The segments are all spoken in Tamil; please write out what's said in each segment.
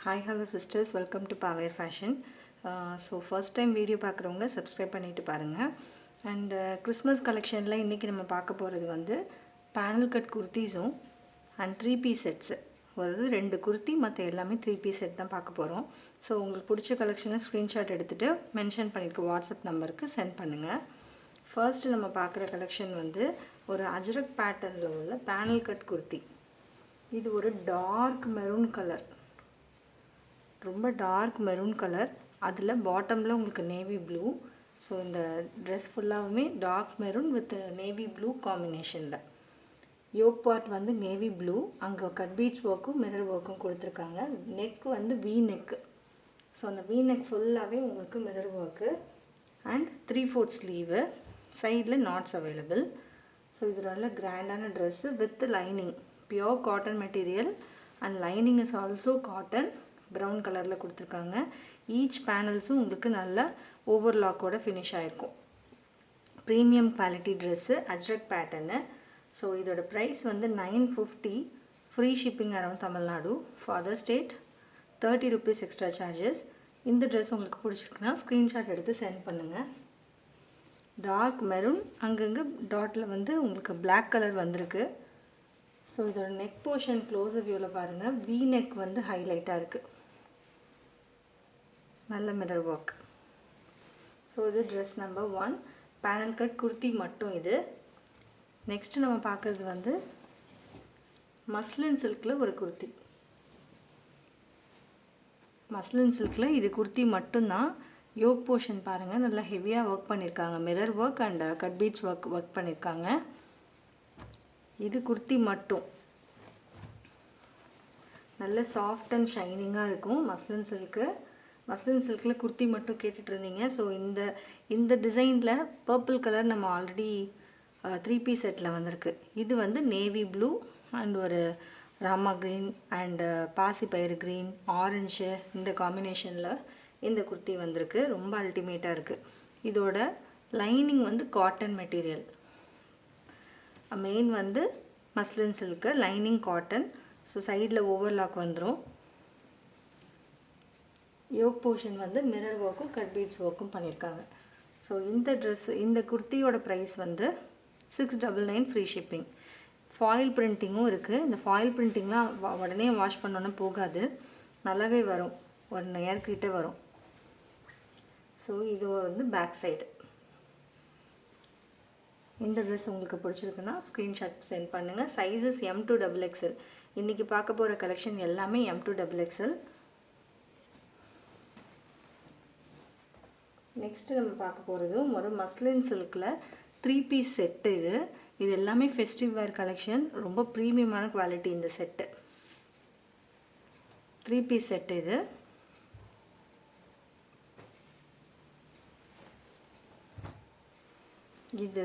Hi, hello sisters, welcome to Power Fashion. So first time video பார்க்குறவங்க subscribe பண்ணிட்டு பாருங்க. And Christmas collectionல இன்னைக்கு நம்ம பார்க்க போறது வந்து panel cut kurtis-உம் and 3 piece sets. அதாவது ரெண்டு குர்த்தி மற்ற எல்லாமே 3 piece set தான் பார்க்க போறோம். ஸோ உங்களுக்கு பிடிச்ச கலெக்ஷனை ஸ்க்ரீன்ஷாட் எடுத்துகிட்டு மென்ஷன் பண்ணியிருக்க வாட்ஸ்அப் நம்பருக்கு சென்ட் பண்ணுங்கள். ஃபர்ஸ்ட் நம்ம பார்க்குற கலெக்ஷன் வந்து ஒரு அஜ்ரக் பேட்டர்னில் உள்ள பேனல் கட் குர்த்தி. இது ஒரு டார்க் மெரூன் கலர், ரொம்ப டார்க் மெரூன் கலர். அதில் பாட்டமில் உங்களுக்கு நேவி ப்ளூ. ஸோ இந்த ட்ரெஸ் ஃபுல்லாகவுமே dark maroon with navy blue காம்பினேஷனில். யோக் பார்ட் வந்து நேவி ப்ளூ, அங்கே கட் பீட்ஸ் ஒர்க்கும் மிரர் ஒர்க்கும் கொடுத்துருக்காங்க. நெக் வந்து வி நெக்கு. ஸோ அந்த வி நெக் ஃபுல்லாகவே உங்களுக்கு மிரர் ஒர்க்கு அண்ட் 3/4 ஸ்லீவு. சைடில் நாட்ஸ் அவைலபிள். ஸோ இது நல்ல கிராண்டான dress with lining, pure cotton material and lining is also cotton. Brown கலரில் கொடுத்துருக்காங்க. ஈச் பேனல்ஸும் உங்களுக்கு நல்ல ஓவர்லாக்கோட ஃபினிஷ் ஆகிருக்கும். Premium quality dress, Ajrakh pattern. So இதோட ப்ரைஸ் வந்து 950. Free shipping around Tamil Nadu. For other state 30 rupees extra charges. இந்த ட்ரெஸ் உங்களுக்கு பிடிச்சிருக்குன்னா ஸ்க்ரீன்ஷாட் எடுத்து சென்ட் பண்ணுங்கள். டார்க் மெரூன், அங்கங்கே டாட்டில் வந்து உங்களுக்கு பிளாக் கலர் வந்திருக்கு. ஸோ இதோட நெக் போர்ஷன் க்ளோஸர் வியூவில் பாருங்கள். வி நெக் வந்து ஹைலைட்டாக இருக்குது, நல்ல மிரர் ஒர்க். ஸோ இது dress number 1, panel cut kurti மட்டும் இது. நெக்ஸ்ட்டு நம்ம பார்க்குறது வந்து மஸ்லின் சில்கில் ஒரு குர்த்தி. மஸ்லின் சில்கில் இது குர்த்தி மட்டும்தான். யோக் போர்ஷன் பாருங்கள், நல்லா ஹெவியாக ஒர்க் பண்ணியிருக்காங்க. Mirror work and cut beads work பண்ணியிருக்காங்க. இது குர்த்தி மட்டும். நல்ல சாஃப்ட் அண்ட் ஷைனிங்காக இருக்கும் மஸ்லின் சில்க்கு. மஸ்லின் சில்கில் குர்த்தி மட்டும் கேட்டுட்டு இருந்தீங்க. ஸோ இந்த டிசைனில் பர்பிள் கலர் நம்ம ஆல்ரெடி 3 piece செட்டில் வந்திருக்கு. இது வந்து நேவி ப்ளூ அண்ட் ஒரு ராமா க்ரீன் அண்டு பாசிப்பயிறு க்ரீன், ஆரஞ்சு, இந்த காம்பினேஷனில் இந்த குர்த்தி வந்திருக்கு. ரொம்ப அல்டிமேட்டாக இருக்குது. இதோட லைனிங் வந்து காட்டன் மெட்டீரியல். மெயின் வந்து muslin silk, lining cotton. So சைடில் ஓவர்லாக் வந்துடும். யோக் போர்ஷன் வந்து மிரர் ஒர்க்கும் கட் பீட்ஸ் ஒர்க்கும் பண்ணியிருக்காங்க. ஸோ இந்த குர்த்தியோட ப்ரைஸ் வந்து 699 ஃப்ரீ ஷிப்பிங். ஃபாயில் பிரிண்டிங்கும் இருக்குது. இந்த ஃபாயில் பிரிண்டிங்லாம் உடனே வாஷ் பண்ணோன்னே போகாது, நல்லாவே வரும், 1 year கிட்ட வரும். ஸோ இது வந்து பேக் சைடு. இந்த ட்ரெஸ் உங்களுக்கு பிடிச்சிருக்குன்னா ஸ்க்ரீன்ஷாட் சென்ட் பண்ணுங்கள். Sizes M to XXL. இன்றைக்கி பார்க்க போகிற கலெக்ஷன் எல்லாமே M to XXL. நெக்ஸ்ட்டு நம்ம பார்க்க போகிறதும் ஒரு மஸ்லின் சில்கில் 3 piece செட்டு. இது எல்லாமே ஃபெஸ்டிவ் வேர் கலெக்ஷன். ரொம்ப ப்ரீமியமான குவாலிட்டி இந்த செட்டு. 3 piece செட்டு இது.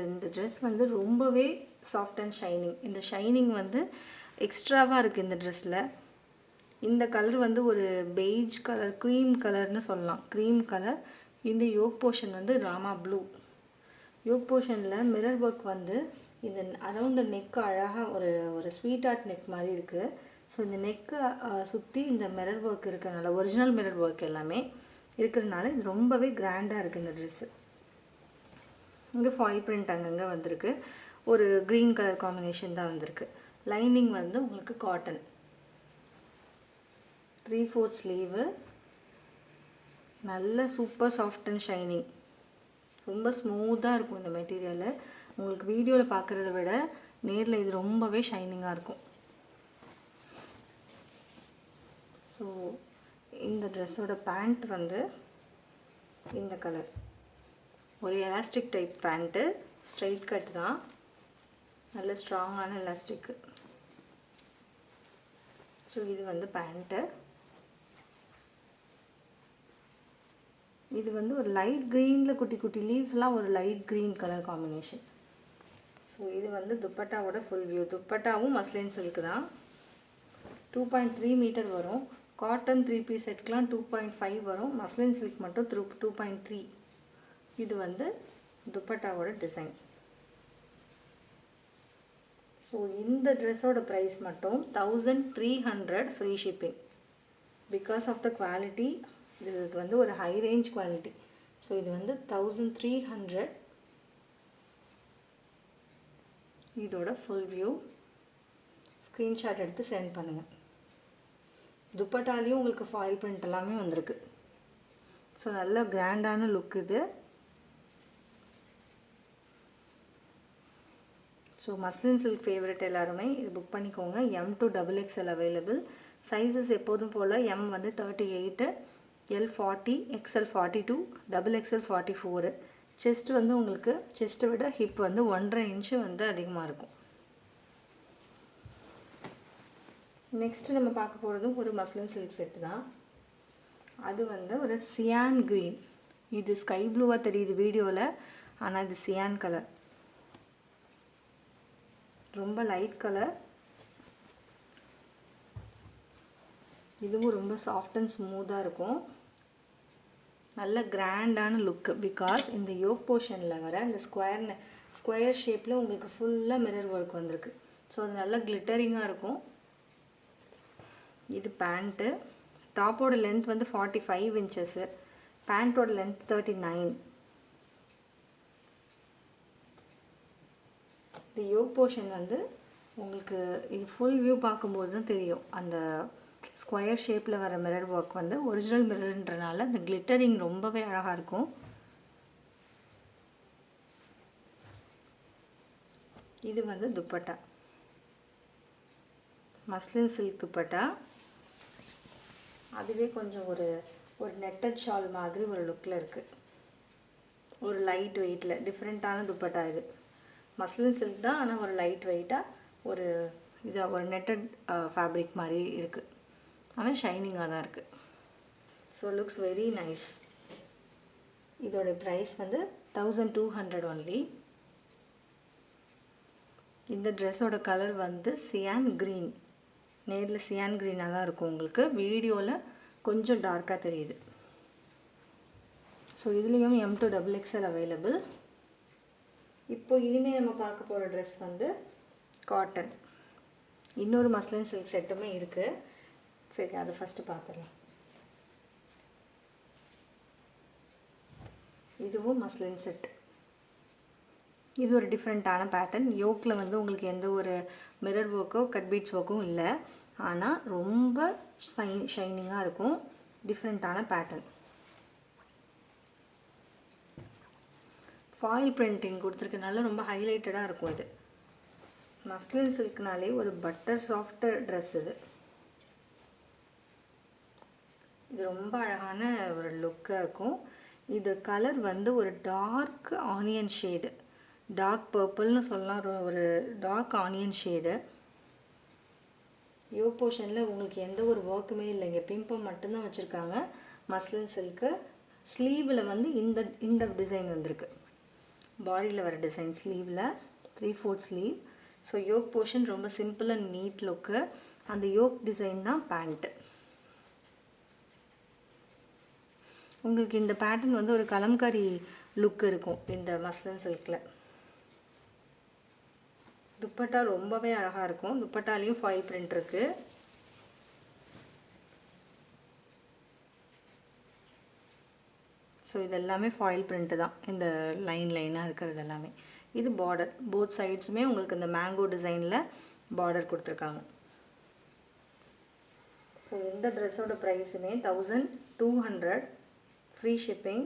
இந்த ட்ரெஸ் வந்து ரொம்பவே சாஃப்ட் அண்ட் ஷைனிங். இந்த ஷைனிங் வந்து எக்ஸ்ட்ராவாக இருக்குது இந்த ட்ரெஸ்ஸில். இந்த கலர் வந்து ஒரு பெய்ஜ் கலர், க்ரீம் கலர்னு சொல்லலாம், க்ரீம் கலர். இந்த யோக் போர்ஷன் வந்து ராமா ப்ளூ. யோக் போர்ஷனில் மிரர் ஒர்க் வந்து இந்த அரவுண்ட் நெக்கு அழகாக ஒரு ஸ்வீட் ஆர்ட் நெக் மாதிரி இருக்குது. ஸோ இந்த நெக்கை சுற்றி இந்த மிரர் ஒர்க் இருக்கிறனால, ஒரிஜினல் மிரர் ஒர்க் எல்லாமே இருக்கிறதுனால இது ரொம்பவே கிராண்டாக இருக்குது இந்த ட்ரெஸ்ஸு. இங்கே ஃபாயில் பிரிண்ட் அங்கங்கே வந்திருக்கு. ஒரு க்ரீன் கலர் காம்பினேஷன் தான் வந்திருக்கு. லைனிங் வந்து உங்களுக்கு காட்டன், 3/4 ஸ்லீவு. நல்ல சூப்பர் சாஃப்ட் அண்ட் ஷைனிங், ரொம்ப ஸ்மூத்தாக இருக்கும் இந்த மெட்டீரியலு. உங்களுக்கு வீடியோவில் பார்க்குறத விட நேரில் இது ரொம்பவே ஷைனிங்காக இருக்கும். ஸோ இந்த ட்ரெஸ்ஸோட பேண்ட் வந்து இந்த கலர், ஒரு elastic type pant, straight cut தான், நல்ல ஸ்ட்ராங்கான எலாஸ்டிக்கு. ஸோ இது வந்து பேண்ட்டு. இது வந்து ஒரு லைட் க்ரீனில் குட்டி குட்டி லீஃப்லாம் ஒரு light green colour combination. So இது வந்து துப்பட்டாவோட ஃபுல் வியூ. துப்பட்டாவும் மஸ்லின் சில்க்கு தான். 2.3 மீட்டர் வரும். காட்டன் 3 piece செட்கெலாம் 2.5 வரும். மஸ்லின் சில்க் மட்டும் 2.3. இது வந்து துப்பட்டாவோட டிசைன். ஸோ இந்த ட்ரெஸ்ஸோட ப்ரைஸ் மட்டும் 1300 free shipping. Because of the quality இது வந்து ஒரு ஹை ரேஞ்ச் குவாலிட்டி. ஸோ இது வந்து 1300. இதோட ஃபுல் வியூ ஸ்க்ரீன்ஷாட் எடுத்து சென்ட் பண்ணுங்கள். துப்பட்டாலையும் உங்களுக்கு ஃபாயில் பிரிண்ட் எல்லாமே வந்திருக்கு. ஸோ நல்ல கிராண்டான லுக் இது. ஸோ மஸ்லின் சில்க் ஃபேவரட் எல்லாருமே இது புக் பண்ணிக்கோங்க. M to XXL available. Sizes எப்போதும் போல் M வந்து 38, L 40, XL 42, XXL 44. செஸ்ட் வந்து உங்களுக்கு செஸ்ட்டை விட ஹிப் வந்து 1.5 இன்ச்சு வந்து அதிகமாக இருக்கும். நெக்ஸ்ட்டு நம்ம பார்க்க போகிறதும் ஒரு மஸ்லின் சில்க் செட்டு தான். அது வந்து ஒரு சியான் க்ரீன். இது ஸ்கை ப்ளூவாக தெரியுது வீடியோவில், ஆனால் இது சியான் கலர். ரொம்ப லைட் கலர். இதுவும் ரொம்ப சாஃப்ட் அண்ட் ஸ்மூத்தாக இருக்கும். நல்ல கிராண்டான லுக்கு. பிகாஸ் இந்த யோக் போர்ஷனில் வர இந்த ஸ்கொயர் ஷேப்பில் உங்களுக்கு ஃபுல்லாக மிரர் ஒர்க் வந்திருக்கு. ஸோ அது நல்லா கிளிட்டரிங்காக இருக்கும். இது பேண்ட்டு. டாப்போட லென்த் வந்து 45 இன்ச்சஸ்ஸு. பேண்ட்டோட லென்த் 39. இந்த யோக் போர்ஷன் வந்து உங்களுக்கு இது ஃபுல் வியூ பார்க்கும்போது தான் தெரியும். அந்த ஸ்கொயர் ஷேப்பில் வர மிரர் ஒர்க் வந்து ஒரிஜினல் மிரர்ன்றனால இந்த கிளிட்டரிங் ரொம்பவே அழகாக இருக்கும். இது வந்து துப்பட்டா, மஸ்லின் சில்க் துப்பட்டா. அதுவே கொஞ்சம் ஒரு நெட்டட் ஷால் மாதிரி ஒரு லுக்கில் இருக்குது. ஒரு லைட் வெயிட்டில் டிஃப்ரெண்ட்டான துப்பட்டா இது. மஸ்லின் சில்க் தான், ஆனால் ஒரு லைட் வெயிட்டாக ஒரு நெட்டட் ஃபேப்ரிக் மாதிரி இருக்குது. ஆனால் ஷைனிங்காக தான் இருக்குது. So looks very nice. இதோட ப்ரைஸ் வந்து 1200 ஒன்லி. இந்த ட்ரெஸ்ஸோட கலர் வந்து சியான் க்ரீன். நேரில் சியான் க்ரீனாக தான் இருக்கும், உங்களுக்கு வீடியோவில் கொஞ்சம் டார்க்காக தெரியுது. ஸோ இதுலேயும் M to XXL அவைலபிள். இப்போ இனிமேல் நம்ம பார்க்க போகிற ட்ரெஸ் வந்து காட்டன். இன்னொரு மஸ்லின் சில்க் செட்டுமே இருக்குது. சரி, அதை ஃபஸ்ட்டு பார்த்துடலாம். இதுவும் மஸ்லின் செட். இது ஒரு டிஃப்ரெண்ட்டான பேட்டர்ன். யோக்கில் வந்து உங்களுக்கு எந்த ஒரு மிரர் ஒர்க்கோ கட் பீட்ஸ் ஒர்க்கும் இல்லை, ஆனால் ரொம்ப ஷைனிங்காக இருக்கும். டிஃப்ரெண்ட்டான பேட்டர்ன். ஃபாயில் பிரிண்டிங் கொடுத்துருக்கனால ரொம்ப ஹைலைட்டடாக இருக்கும். இது மஸ்லின் சில்க்னாலே ஒரு பட்டர் சாஃப்ட் ட்ரெஸ். இது ரொம்ப அழகான ஒரு லுக்காக இருக்கும். இது கலர் வந்து ஒரு டார்க் ஆனியன் ஷேடு, டார்க் பர்பிள்னு சொல்லலாம். ஒரு டார்க் ஆனியன் ஷேடு. யோ போர்ஷனில் உங்களுக்கு எந்த ஒரு ஒர்க்குமே இல்லைங்க, பிம்பம் மட்டும்தான் வச்சுருக்காங்க. மஸ்லின் சில்க்கு ஸ்லீவில் வந்து இந்த டிசைன் வந்திருக்கு. பாடியில் வர டிசைன் ஸ்லீவில் 3/4 ஸ்லீவ். ஸோ யோக் போர்ஷன் ரொம்ப சிம்பிள் அண்ட் நீட் லுக்கு. அந்த யோக் டிசைன் தான் பேண்ட்டு. உங்களுக்கு இந்த பேட்டர்ன் வந்து ஒரு கலம்காரி லுக் இருக்கும் இந்த மஸ்லின் சில்கில். துப்பட்டா ரொம்பவே அழகாக இருக்கும். துப்பட்டாலையும் ஃபாயில் பிரிண்ட் இருக்குது. ஸோ இது எல்லாமே ஃபாயில் பிரிண்ட்டு தான். இந்த லைனாக இருக்கிறது எல்லாமே. இது பார்டர். போத் சைட்ஸுமே உங்களுக்கு இந்த மேங்கோ டிசைனில் பார்டர் கொடுத்துருக்காங்க. ஸோ இந்த ட்ரெஸ்ஸோட ப்ரைஸுமே 1200, ஃப்ரீ ஷிப்பிங்.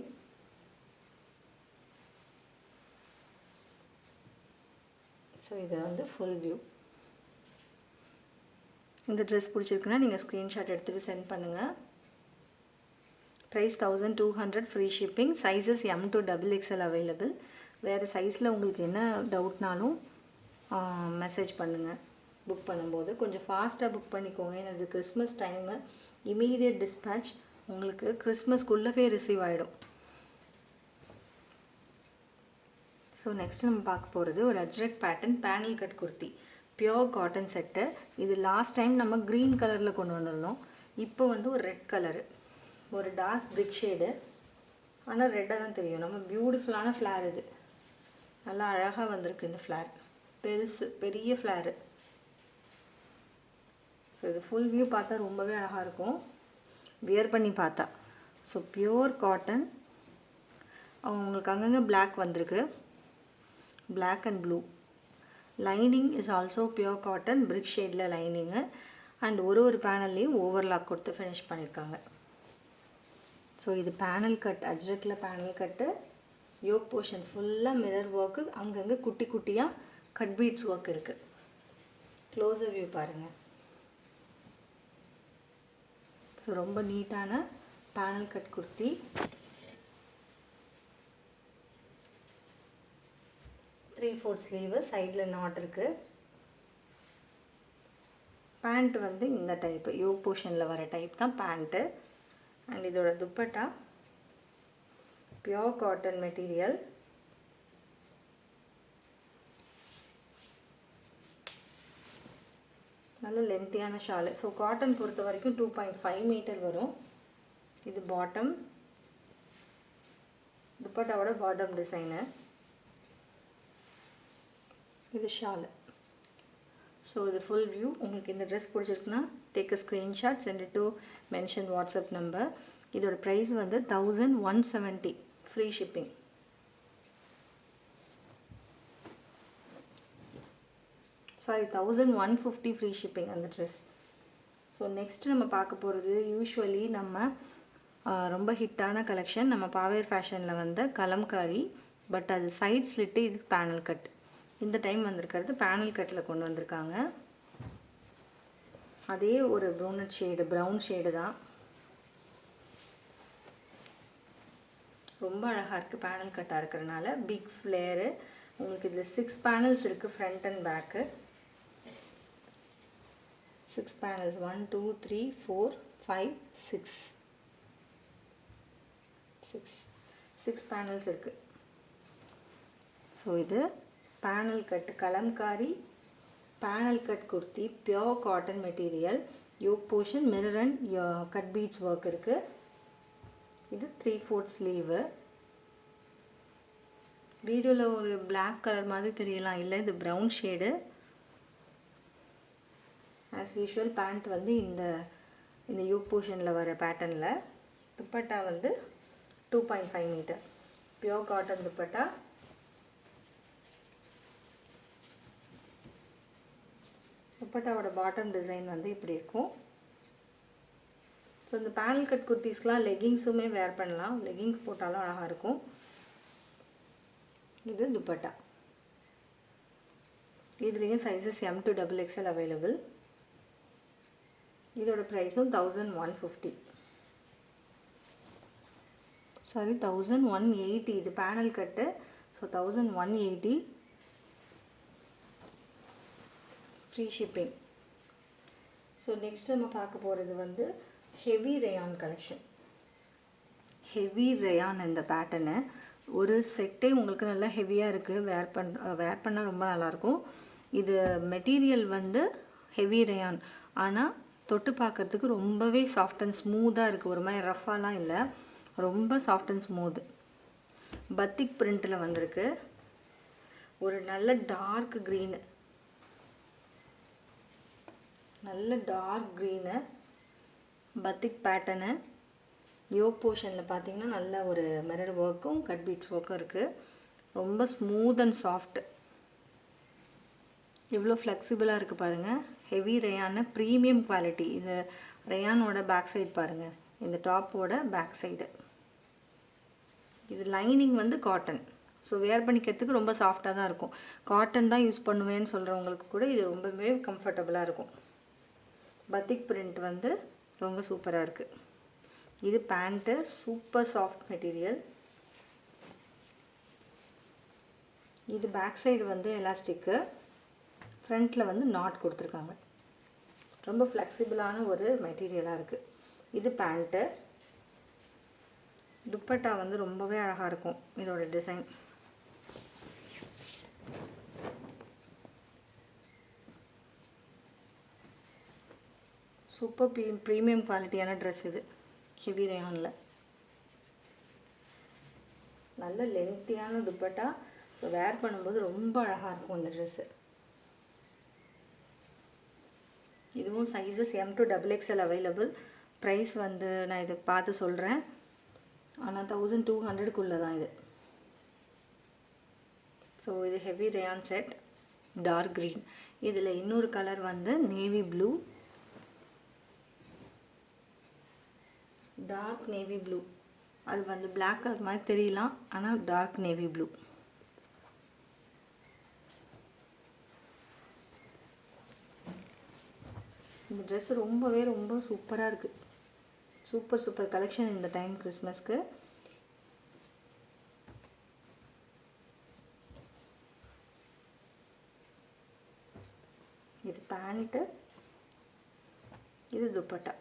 ஸோ இது வந்து ஃபுல் வியூ. இந்த ட்ரெஸ் பிடிச்சிருக்குன்னா நீங்கள் ஸ்க்ரீன்ஷாட் எடுத்துகிட்டு சென்ட் பண்ணுங்கள். Price 1200, free shipping. Sizes M to XXL available. வேறு சைஸில் உங்களுக்கு என்ன டவுட்னாலும் மெசேஜ் பண்ணுங்கள். புக் பண்ணும்போது கொஞ்சம் ஃபாஸ்ட்டாக புக் பண்ணிக்கோங்க. ஏன்னா இது கிறிஸ்மஸ் டைமு. இமீடியட் டிஸ்பேட்ச் உங்களுக்கு கிறிஸ்மஸ்க்குள்ளவே ரிசீவ் ஆகிடும். ஸோ நெக்ஸ்ட் நம்ம பார்க்க போகிறது ஒரு Ajrakh pattern panel cut kurti, pure cotton set. இது லாஸ்ட் டைம் நம்ம க்ரீன் கலரில் கொண்டு வந்திருந்தோம். இப்போ வந்து ஒரு ரெட் கலரு, ஒரு டார்க் பிரிக் ஷேடு, ஆனால் ரெட்டாக தான் தெரியும். நம்ம பியூட்டிஃபுல்லான ஃப்ளார். இது நல்லா அழகாக வந்திருக்கு. இந்த ஃப்ளார் பெரிய ஃப்ளாரு. ஸோ இது ஃபுல் வியூ பார்த்தா ரொம்பவே அழகாக இருக்கும். வியர் பண்ணி பார்த்தா. So pure cotton. உங்களுக்கு அங்கங்கே பிளாக் வந்திருக்கு, black and blue. Lining is also pure cotton, brick ஷேடில் லைனிங்கு. அண்ட் ஒரு பேனல்லையும் ஓவர்லாக் கொடுத்து ஃபினிஷ் பண்ணியிருக்காங்க. ஸோ இது பேனல் கட், அஜ்ரக்கில் பேனல் கட்டு. யோக் போர்ஷன் ஃபுல்லாக மிரர் ஒர்க்கு, அங்கங்கே குட்டி குட்டியாக கட் பீட்ஸ் ஒர்க் இருக்குது. க்ளோஸர் வியூ பாருங்கள். ஸோ ரொம்ப நீட்டான பேனல் கட் குர்த்தி. 3/4 ஸ்லீவு, சைடில் நாட் இருக்குது. பேண்ட் வந்து இந்த டைப்பு, யோக் போர்ஷனில் வர டைப் தான் பேண்ட்டு. அண்ட் இதோட துப்பட்டா பியோர் காட்டன் மெட்டீரியல். நல்ல லென்த்தியான ஷாலு. ஸோ காட்டன் பொறுத்த வரைக்கும் 2.5 மீட்டர் வரும். இது பாட்டம், துப்பட்டாவோட பாட்டம் டிசைனு. இது ஷாலு. ஸோ இது ஃபுல் வியூ. உங்களுக்கு இந்த ட்ரெஸ் பிடிச்சிருக்குன்னா take a screenshot, send it to mention WhatsApp number. இதோட ப்ரைஸ் வந்து 1170, free shipping. Sorry 1150 free shipping அந்த ட்ரெஸ். ஸோ நெக்ஸ்ட்டு நம்ம பார்க்க போகிறது யூஸ்வலி நம்ம ரொம்ப ஹிட்டான கலெக்ஷன், நம்ம பாவேர் ஃபேஷனில் வந்த கலம்காரி. பட் அது சைட் ஸ்லிட்டு, இது பேனல் கட். இந்த டைம் வந்திருக்கிறது பேனல் கட்டில் கொண்டு வந்திருக்காங்க. அதே ஒரு ப்ரௌனட் ஷேடு, ப்ரௌன் ஷேடு தான். ரொம்ப அழகாக இருக்குது பேனல் கட்டாக இருக்கிறனால. Big flare. உங்களுக்கு இதில் 6 பேனல்ஸ் இருக்குது, front and back. 6 panels, 1 2 3 4 5 6 panels இருக்குது. ஸோ இது panel cut kalamkari panel cut kurti, pure cotton material. Yoke portion mirror and cut beads work இருக்குது. இது 3/4 ஸ்லீவு. வீடியோவில் ஒரு பிளாக் கலர் மாதிரி தெரியலாம், இல்லை இது brown shade. As usual pant வந்து இந்த யோக் போர்ஷனில் வர பேட்டர்னில். துப்பட்டா வந்து 2.5 மீட்டர் பியோர் காட்டன் துப்பட்டா. துப்பட்டாவோட பாட்டம் டிசைன் வந்து இப்படி இருக்கும். ஸோ இந்த பேனல் கட் குர்த்திஸ்க்கெலாம் லெகிங்ஸுமே வேர் பண்ணலாம், லெகிங்ஸ் போட்டாலும் அழகாக இருக்கும். இது துப்பட்டா. இதுலேயும் sizes M to XXL available. இதோட ப்ரைஸும் 1150. சாரி 1180. இது panel cut. So 1180 free shipping. So next நம்ம பார்க்க போகிறது வந்து heavy rayon collection. Heavy rayon இந்த பேட்டர்னு ஒரு செட்டே உங்களுக்கு நல்லா ஹெவியாக இருக்குது. வேர் பண்ணால் ரொம்ப நல்லாயிருக்கும். இது மெட்டீரியல் வந்து ஹெவி ரயான், ஆனால் தொட்டு பார்க்குறதுக்கு ரொம்பவே சாஃப்ட் அண்ட் ஸ்மூத்தாக இருக்குது. ஒரு மாதிரி ரஃபாலாம் இல்லை, ரொம்ப சாஃப்ட் அண்ட் ஸ்மூத். பத்திக் பிரிண்ட்டில் வந்திருக்கு. ஒரு நல்ல டார்க் க்ரீனு, நல்ல டார்க் க்ரீனு பத்திக் பேட்டர்னு. யோக் போர்ஷனில் பார்த்தீங்கன்னா நல்ல ஒரு மிரர் ஒர்க்கும் கட் பீட்ஸ் ஒர்க்கும் இருக்குது. ரொம்ப ஸ்மூத் அண்ட் சாஃப்ட். எவ்வளோ ஃப்ளெக்சிபிளாக இருக்குது பாருங்கள். Heavy rayon, premium quality. இது ரயானோட பேக் சைடு பாருங்கள், இந்த டாப்போட பேக் சைடு. இது லைனிங் வந்து காட்டன். ஸோ வேர் பண்ணிக்கிறதுக்கு ரொம்ப சாஃப்டாக தான் இருக்கும். காட்டன் தான் யூஸ் பண்ணுவேன்னு சொல்கிறவங்களுக்கு கூட இது ரொம்பவே கம்ஃபர்டபுளாக இருக்கும். பத்திக் பிரிண்ட் வந்து ரொம்ப சூப்பராக இருக்குது. இது பேண்ட்டு, சூப்பர் சாஃப்ட் மெட்டீரியல். இது பேக் சைடு வந்து எலாஸ்டிக்கு, ஃப்ரண்ட்டில் வந்து நாட் கொடுத்துருக்காங்க. ரொம்ப ஃப்ளெக்சிபிளான ஒரு மெட்டீரியலாக இருக்குது. இது பேண்ட்டு. துப்பட்டா வந்து ரொம்பவே அழகாக இருக்கும் இதோட டிசைன். சூப்பர் ப்ரீமியம் குவாலிட்டியான ட்ரெஸ் இது, ஹெவி ரயானில். நல்ல லென்த்தியான துப்பட்டா. ஸோ வேர் பண்ணும்போது ரொம்ப அழகாக இருக்கும் இந்த ட்ரெஸ்ஸு. இதுவும் sizes M to XXL available. Price வந்து நான் இதை பார்த்து சொல்கிறேன். ஆனால் 1200 தான் இது. ஸோ இது heavy rayon set, dark green. இதில் இன்னொரு கலர் வந்து navy blue, dark navy blue. அது வந்து பிளாக் கலர் மாதிரி தெரியலாம், ஆனால் டார்க் நேவி ப்ளூ. இந்த ட்ரெஸ் ரொம்ப சூப்பராக இருக்குது. சூப்பர் கலெக்ஷன் இந்த டைம் கிறிஸ்மஸ்க்கு. இது பேண்ட்டு, இது துப்பட்டா.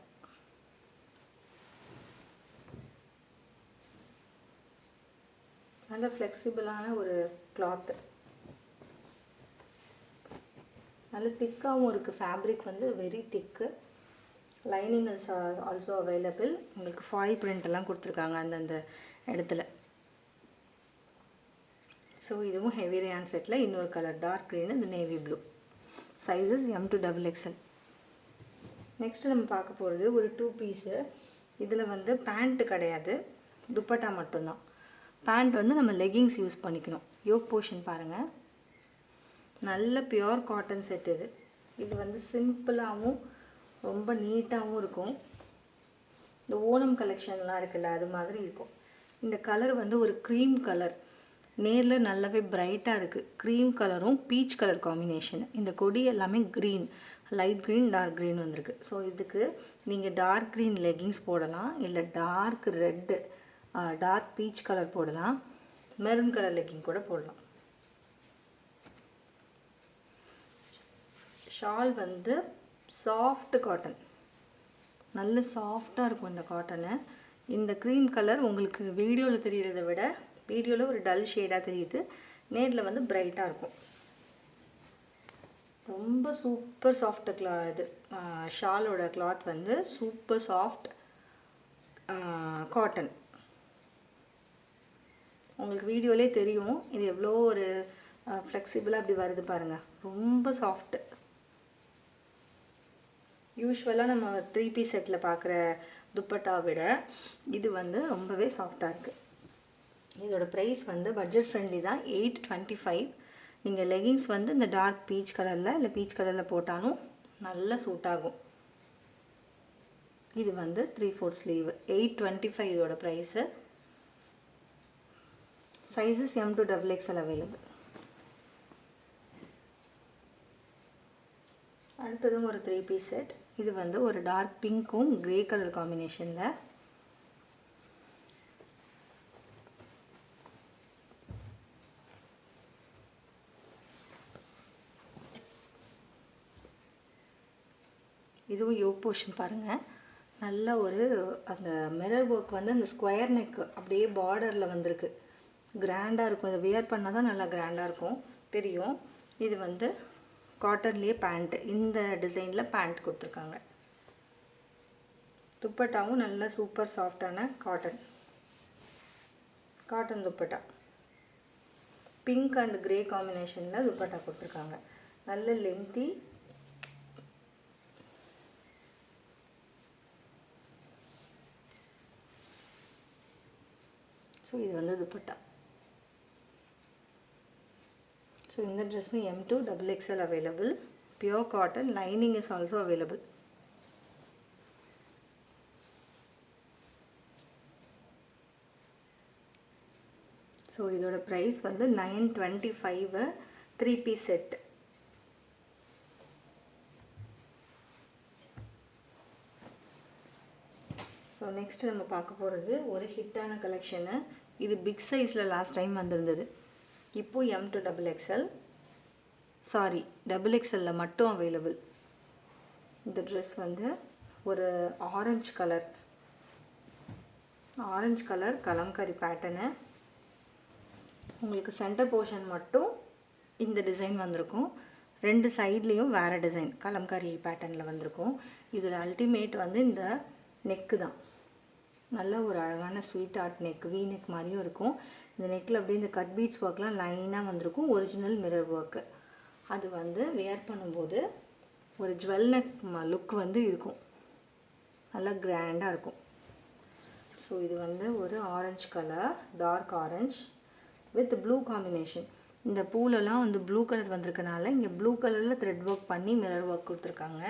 நல்ல ஃப்ளெக்சிபிளான ஒரு கிளாத்து, நல்ல திக்காகவும் இருக்குது. ஃபேப்ரிக் வந்து வெரி திக்கு. Lining is also available. உங்களுக்கு ஃபாயில் பிரிண்ட் எல்லாம் கொடுத்துருக்காங்க அந்தந்த இடத்துல. ஸோ இதுவும் ஹெவி ரயான் செட்டில் இன்னொரு கலர் டார்க் க்ரீன், இந்த navy blue. Sizes M to XXL. Next நம்ம பார்க்க போகிறது ஒரு 2 பீஸு. இதில் வந்து பேண்ட்டு கிடையாது, துப்பட்டா மட்டும்தான். பேண்ட் வந்து நம்ம லெகிங்ஸ் யூஸ் பண்ணிக்கணும். யோக் போர்ஷன் பாருங்கள், நல்ல பியோர் காட்டன் செட் இது. இது வந்து சிம்பிளாகவும் ரொம்ப நீட்டாகவும் இருக்கும். இந்த ஓணம் கலெக்ஷன்லாம் இருக்குல்ல, அது மாதிரி இருக்கும். இந்த கலர் வந்து ஒரு க்ரீம் கலர், நேரில் நல்லாவே பிரைட்டாக இருக்குது. க்ரீம் கலரும் பீச் கலர் காம்பினேஷன். இந்த கொடி எல்லாமே green, light green, dark green வந்திருக்கு. ஸோ இதுக்கு நீங்கள் டார்க் க்ரீன் லெகிங்ஸ் போடலாம், இல்லை dark red, dark peach colour போடலாம், மெரூன் கலர் லெக்கிங் கூட போடலாம். ஷால் வந்து சாஃப்ட் காட்டன், நல்ல சாஃப்டாக இருக்கும் இந்த காட்டனு. இந்த க்ரீம் கலர் உங்களுக்கு வீடியோவில் தெரிகிறத விட வீடியோவில் ஒரு டல் ஷேடாக தெரியுது, நேரில் வந்து பிரைட்டாக இருக்கும். ரொம்ப சூப்பர் சாஃப்ட் இது ஷாலோட கிளாத் வந்து சூப்பர் சாஃப்ட் காட்டன். உங்களுக்கு வீடியோலே தெரியும் இது எவ்வளோ ஒரு ஃப்ளெக்சிபிளாக அப்படி வருது பாருங்கள், ரொம்ப சாஃப்ட்டு. யூஸ்வலாக நம்ம 3 பீஸ் செட்டில் பார்க்குற துப்பட்டா விட இது வந்து ரொம்பவே சாஃப்டாக இருக்குது. இதோட ப்ரைஸ் வந்து பட்ஜெட் ஃப்ரெண்ட்லி தான், 825. நீங்கள் லெகிங்ஸ் வந்து இந்த டார்க் பீச் கலரில் இல்லை பீச் கலரில் போட்டாலும் நல்லா சூட் ஆகும். இது வந்து 3/4 ஸ்லீவ், 825 இதோட price. Sizes M to XXL available. அடுத்ததும் ஒரு 3 பீஸ் செட். இது வந்து ஒரு டார்க் பிங்க்கும் கிரே கலர் காம்பினேஷனில். இதுவும் யோக் போர்ஷன் பாருங்கள், நல்ல ஒரு அந்த மிரர் ஒர்க் வந்து அந்த ஸ்கொயர் நெக் அப்படியே பார்டரில் வந்திருக்கு. கிராண்டாக இருக்கும், இதை வியர் பண்ணால் தான் நல்லா கிராண்டாக இருக்கும் தெரியும். இது வந்து காட்டன்லேயே பேண்ட்டு, இந்த டிசைனில் பேண்ட் கொடுத்துருக்காங்க. துப்பட்டாவும் நல்ல சூப்பர் சாஃப்டான cotton dupatta. Pink and grey காம்பினேஷனில் துப்பட்டா கொடுத்துருக்காங்க. நல்ல லென்த்தி. ஸோ இது வந்து துப்பட்டா. ஸோ இந்த ட்ரெஸ்ஸும் M to XXL available. Pure cotton, lining is also available. So இதோட ப்ரைஸ் வந்து 925, 3 பீஸ் செட். ஸோ நெக்ஸ்ட் நம்ம பார்க்க போகிறது ஒரு ஹிட்டான கலெக்ஷனு. இது பிக் சைஸில் லாஸ்ட் டைம் வந்திருந்தது, இப்போது M to XXL, sorry XXL மட்டும் அவைலபிள். இந்த ட்ரெஸ் வந்து ஒரு ஆரஞ்சு கலர் கலம்காரி பேட்டர்னு. உங்களுக்கு சென்டர் போர்ஷன் மட்டும் இந்த டிசைன் வந்திருக்கும், 2 சைட்லேயும் வேறு டிசைன் கலம்காரி பேட்டர்னில் வந்திருக்கும். இதில் அல்டிமேட் வந்து இந்த நெக்கு தான், நல்ல ஒரு அழகான sweet art neck, we neck மாதிரியும் இருக்கும். இந்த நெக்கில் அப்படியே இந்த கட் பீட்ஸ் ஒர்க்லாம் லைனாக வந்திருக்கும், ஒரிஜினல் மிரர் ஒர்க்கு. அது வந்து வேர் பண்ணும்போது ஒரு ஜுவல் நெக் லுக் வந்து இருக்கும், நல்லா கிராண்டாக இருக்கும். ஸோ இது வந்து ஒரு orange colour, dark orange with blue combination. இந்த பூலெல்லாம் வந்து ப்ளூ கலர் வந்திருக்கனால இங்கே ப்ளூ கலரில் த்ரெட் ஒர்க் பண்ணி மிரர் ஒர்க் கொடுத்துருக்காங்க.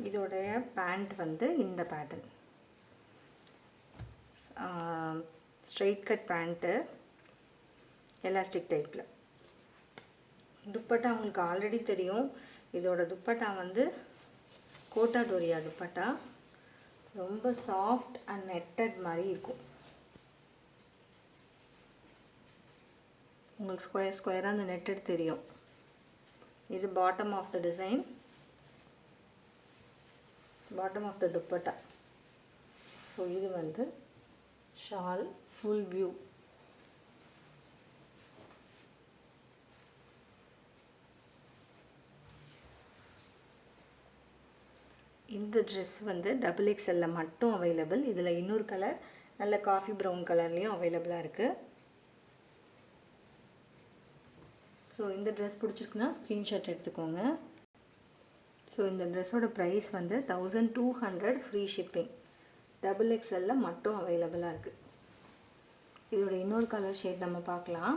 இதோடைய பேண்ட் வந்து இந்த pattern, straight cut pant, elastic டைப்பில். துப்பட்டா உங்களுக்கு ஆல்ரெடி தெரியும். இதோட துப்பட்டா வந்து கோட்டா தோரியா துப்பட்டா, ரொம்ப சாஃப்ட் அண்ட் நெட்டட் மாதிரி இருக்கும். உங்களுக்கு ஸ்கொயர் ஸ்கொயராக அந்த நெட்டட் தெரியும். இது bottom of the design, bottom of the dupatta. So இது வந்து ஷால் ஃபுல் வியூ. இந்த ட்ரெஸ் வந்து XXL மட்டும் அவைலபிள். இதில் இன்னொரு கலர் நல்ல காஃபி ப்ரௌன் கலர்லேயும் அவைலபிளாக இருக்குது. ஸோ இந்த ட்ரெஸ் பிடிச்சிருக்குன்னா ஸ்க்ரீன்ஷாட் எடுத்துக்கோங்க. ஸோ இந்த ட்ரெஸ்ஸோட ப்ரைஸ் வந்து 1200 ஃப்ரீ ஷிப்பிங். XXL மட்டும் அவைலபிளாக இருக்குது. இதோட இன்னொரு கலர் ஷேட் நம்ம பார்க்கலாம்.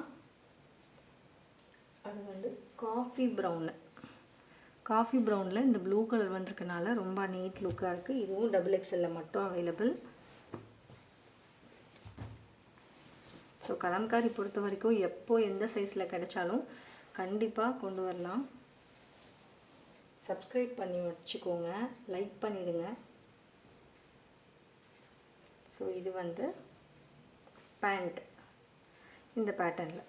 அது வந்து காஃபி ப்ரௌனு. காஃபி ப்ரௌனில் இந்த ப்ளூ கலர் வந்திருக்கனால ரொம்ப நீட் லுக்காக இருக்குது. இதுவும் XXL மட்டும் அவைலபிள். ஸோ கலம்காரி பொறுத்த வரைக்கும் எப்போ எந்த சைஸில் கிடைச்சாலும் கண்டிப்பாக கொண்டு வரலாம். சப்ஸ்கிரைப் பண்ணி வச்சுக்கோங்க, லைக் பண்ணிவிடுங்க. ஸோ இது வந்து பேண்ட் இந்த பேட்டர்னில்.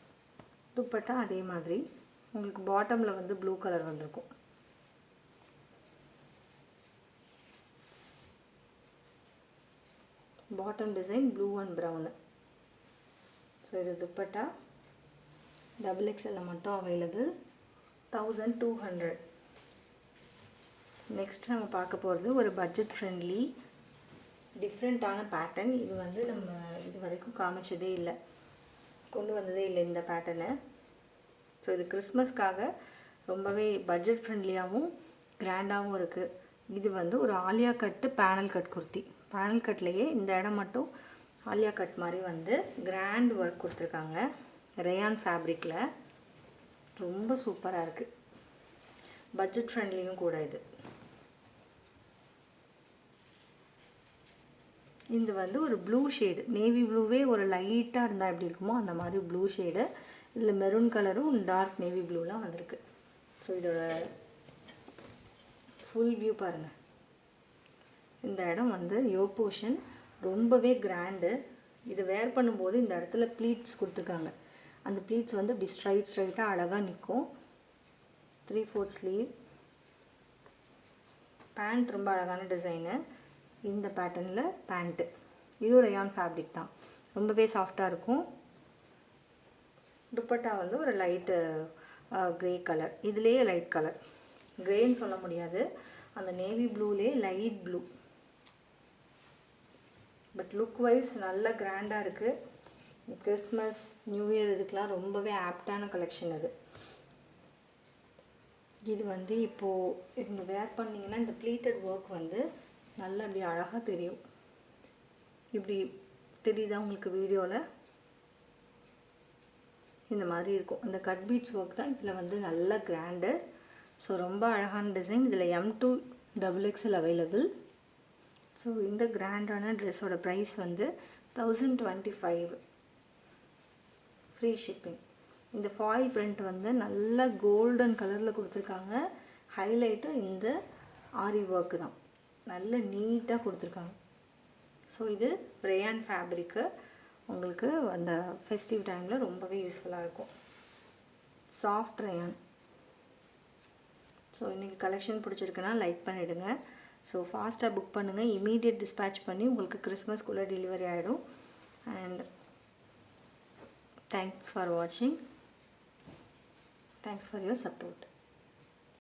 துப்பட்டா அதே மாதிரி உங்களுக்கு பாட்டமில் வந்து ப்ளூ கலர் வந்திருக்கும். Bottom design blue and brown. So இது துப்பட்டா XXL மட்டும் அவைலபிள், 1200. நெக்ஸ்ட் நம்ம பார்க்க போகிறது ஒரு பட்ஜெட் ஃப்ரெண்ட்லி டிஃப்ரெண்ட்டான பேட்டர்ன். இது வந்து நம்ம இது வரைக்கும் காமிச்சதே இல்லை, கொண்டு வந்ததே இல்லை இந்த பேட்டர்னை. ஸோ இது கிறிஸ்மஸ்க்காக ரொம்பவே பட்ஜெட் ஃப்ரெண்ட்லியாகவும் கிராண்டாகவும் இருக்குது. இது வந்து ஒரு ஆலியா கட்டு பேனல் கட் குர்த்தி. பேனல் கட்லேயே இந்த இடம் மட்டும் ஆலியா கட் மாதிரி வந்து கிராண்ட் ஒர்க் கொடுத்துருக்காங்க. ரேயான் ஃபேப்ரிக்கில் ரொம்ப சூப்பராக இருக்குது. பட்ஜெட் ஃப்ரெண்ட்லியும் கூட. இது வந்து ஒரு ப்ளூ ஷேடு, நேவி ப்ளூவே ஒரு லைட்டாக இருந்தால் எப்படி இருக்குமோ அந்த மாதிரி ப்ளூ ஷேடு. இதில் மெரூன் கலரும் டார்க் நேவி ப்ளூலாம் வந்திருக்கு. ஸோ இதோட ஃபுல் வியூ பாருங்கள். இந்த இடம் வந்து யோக் போர்ஷன் ரொம்பவே கிராண்டு. இது வேர் பண்ணும்போது இந்த இடத்துல ப்ளீட்ஸ் கொடுத்துருக்காங்க. அந்த ப்ளீட்ஸ் வந்து இப்படி ஸ்ட்ரைட்டாக அழகாக நிற்கும். 3/4 ஸ்லீவ். பேண்ட் ரொம்ப அழகான டிசைனு. இந்த பேட்டர்னில் பேண்ட்டு. இதுவும் ரேயான் ஃபேப்ரிக் தான், ரொம்பவே சாஃப்டாக இருக்கும். துப்பட்டா வந்து ஒரு லைட்டு க்ரே கலர். இதுலேயே லைட் கலர், க்ரேன்னு சொல்ல முடியாது, அந்த நேவி ப்ளூலே light blue. But look wise நல்ல கிராண்டாக இருக்குது. கிறிஸ்மஸ் நியூ இயர் இதுக்கெலாம் ரொம்பவே ஆப்டான கலெக்ஷன் அது. இது வந்து இப்போது இந்த வேர் பண்ணிங்கன்னா இந்த ப்ளீட்டட் ஒர்க் வந்து நல்லா அப்படி அழகாக தெரியும். இப்படி தெரியுதா உங்களுக்கு வீடியோவில்? இந்த மாதிரி இருக்கும். இந்த கட் பீட்ஸ் ஒர்க் தான் இதில் வந்து நல்ல கிராண்டு. ஸோ ரொம்ப அழகான டிசைன். இதில் M2 XXL அவைலபிள். ஸோ இந்த கிராண்டான ட்ரெஸ்ஸோட ப்ரைஸ் வந்து 1025 ஃப்ரீ ஷிப்பிங். இந்த ஃபாயில் பிரிண்ட் வந்து நல்ல கோல்டன் கலரில் கொடுத்துருக்காங்க. ஹைலைட்டு இந்த ஆரி ஒர்க்கு தான், நல்ல நீட்டாக கொடுத்துருக்காங்க. ஸோ இது ரேயான் ஃபேப்ரிக்கு. உங்களுக்கு அந்த ஃபெஸ்டிவ் டைமில் ரொம்பவே யூஸ்ஃபுல்லாக இருக்கும். Soft rayon. ஸோ இன்றைக்கி கலெக்ஷன் பிடிச்சிருக்குன்னா லைக் பண்ணிவிடுங்க. ஸோ ஃபாஸ்ட்டாக புக் பண்ணுங்கள். இமீடியட் டிஸ்பேட்ச் பண்ணி உங்களுக்கு கிறிஸ்மஸ்க்குள்ளே டெலிவரி ஆகிடும். அண்ட் தேங்க்ஸ் ஃபார் வாட்சிங். Thanks for your support.